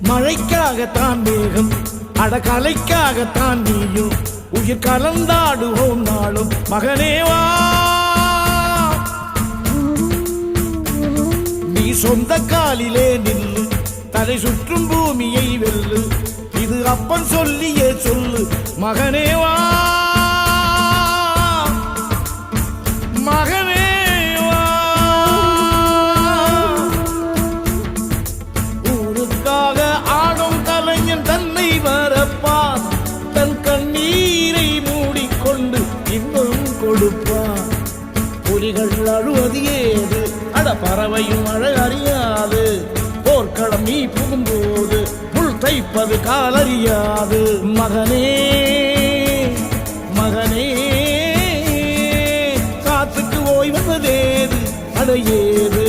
மழைக்காகத்தான் மேகம் அடகலைக்காகத்தான் நீயும் உயிர் கலந்தாடுவோம் நாளும் மகனேவா நீ சொந்த காலிலே நில்லு தலை சுற்றும் பூமியை வெல்லு இது அப்பன் சொல்லியே சொல்லு மகனேவா மகனேவா ஊருக்காக ஆடும் கலைஞன் தன்னை வரப்பான் தன் கண்ணீரை மூடிக்கொண்டு இன்னும் கொடுப்பான் புலிகள் அழுவது ஏது அட பறவையும் அழ அறியாது போர்க்களம் நீ புகும்போது முள் தைப்பது காலறியாது மகனே மகனே காத்துக்கு ஓய்வதேது அட ஏது